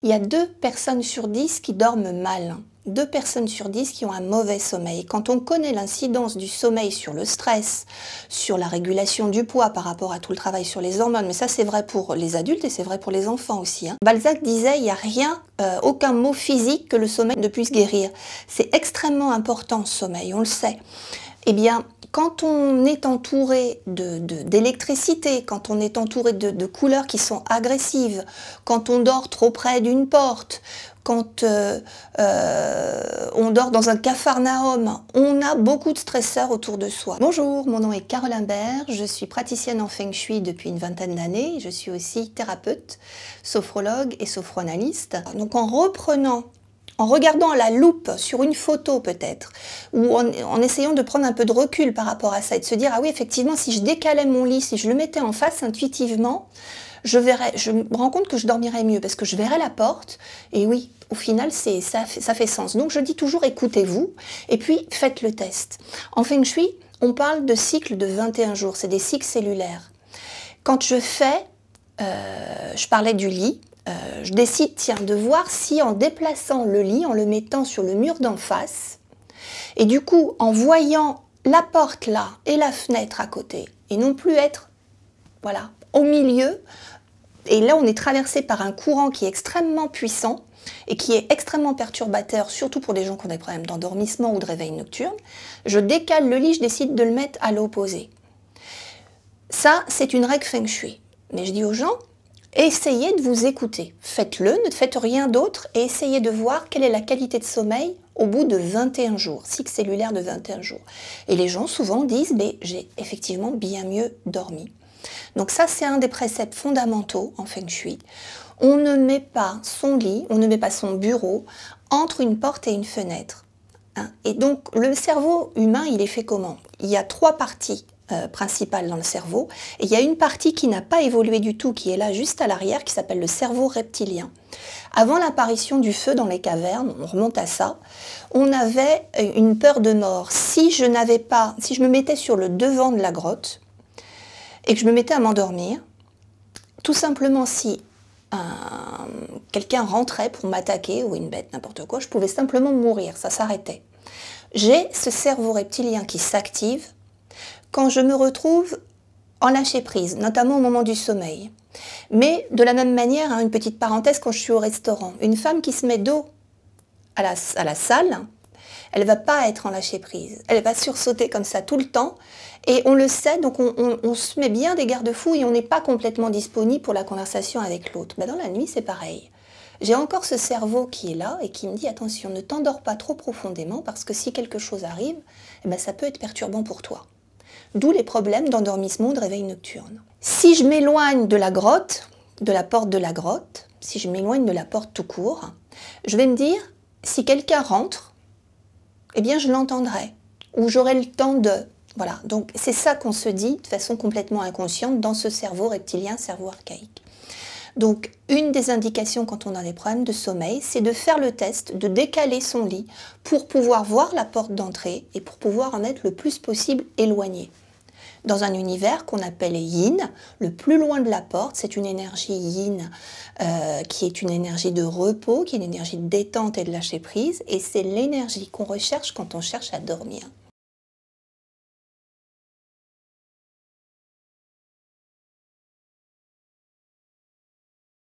Il y a 2 personnes sur 10 qui dorment mal. 2 personnes sur 10 qui ont un mauvais sommeil. Quand on connaît l'incidence du sommeil sur le stress, sur la régulation du poids par rapport à tout le travail sur les hormones, mais ça c'est vrai pour les adultes et c'est vrai pour les enfants aussi. Balzac disait il n'y a rien, aucun mot physique que le sommeil ne puisse guérir. C'est extrêmement important ce sommeil, on le sait. Eh bien, quand on est entouré d'électricité, quand on est entouré de couleurs qui sont agressives, quand on dort trop près d'une porte, quand on dort dans un capharnaüm, on a beaucoup de stresseurs autour de soi. Bonjour, mon nom est Carole Imbert, je suis praticienne en Feng Shui depuis une vingtaine d'années, je suis aussi thérapeute, sophrologue et sophroanalyste. Donc en regardant à la loupe sur une photo peut-être, ou en essayant de prendre un peu de recul par rapport à ça et de se dire, ah oui, effectivement, si je décalais mon lit, si je le mettais en face intuitivement, je me rends compte que je dormirais mieux parce que je verrais la porte et oui, au final, ça fait sens. Donc je dis toujours, écoutez-vous et puis faites le test. En Feng Shui, on parle de cycles de 21 jours, c'est des cycles cellulaires. Quand je parlais du lit, je décide de voir si en déplaçant le lit, en le mettant sur le mur d'en face, et du coup en voyant la porte là et la fenêtre à côté, et non plus être voilà, au milieu, et là on est traversé par un courant qui est extrêmement puissant et qui est extrêmement perturbateur, surtout pour des gens qui ont des problèmes d'endormissement ou de réveil nocturne, je décale le lit, je décide de le mettre à l'opposé. Ça, c'est une règle Feng Shui. Mais je dis aux gens, essayez de vous écouter. Faites-le, ne faites rien d'autre et essayez de voir quelle est la qualité de sommeil au bout de 21 jours, cycle cellulaire de 21 jours. Et les gens souvent disent, j'ai effectivement bien mieux dormi. Donc ça, c'est un des préceptes fondamentaux en Feng Shui. On ne met pas son lit, on ne met pas son bureau entre une porte et une fenêtre. Et donc, le cerveau humain, il est fait comment? Il y a 3 parties principale dans le cerveau, et il y a une partie qui n'a pas évolué du tout, qui est là juste à l'arrière, qui s'appelle le cerveau reptilien. Avant l'apparition du feu dans les cavernes, on remonte à ça, on avait une peur de mort. Si je me mettais sur le devant de la grotte, et que je me mettais à m'endormir, tout simplement si quelqu'un rentrait pour m'attaquer, ou une bête, n'importe quoi, je pouvais simplement mourir, ça s'arrêtait. J'ai ce cerveau reptilien qui s'active quand je me retrouve en lâcher prise, notamment au moment du sommeil. Mais de la même manière, une petite parenthèse, quand je suis au restaurant, une femme qui se met dos à la salle, elle ne va pas être en lâcher prise. Elle va sursauter comme ça tout le temps. Et on le sait, donc on se met bien des garde-fous et on n'est pas complètement disponible pour la conversation avec l'autre. Dans la nuit, c'est pareil. J'ai encore ce cerveau qui est là et qui me dit, attention, ne t'endors pas trop profondément parce que si quelque chose arrive, ça peut être perturbant pour toi. D'où les problèmes d'endormissement ou de réveil nocturne. Si je m'éloigne de la grotte, de la porte de la grotte, si je m'éloigne de la porte tout court, je vais me dire, si quelqu'un rentre, eh bien je l'entendrai, ou j'aurai le temps de... Voilà, donc c'est ça qu'on se dit de façon complètement inconsciente dans ce cerveau reptilien, cerveau archaïque. Donc une des indications quand on a des problèmes de sommeil, c'est de faire le test, de décaler son lit pour pouvoir voir la porte d'entrée et pour pouvoir en être le plus possible éloigné. Dans un univers qu'on appelle yin, le plus loin de la porte, c'est une énergie yin qui est une énergie de repos, qui est une énergie de détente et de lâcher prise, et c'est l'énergie qu'on recherche quand on cherche à dormir.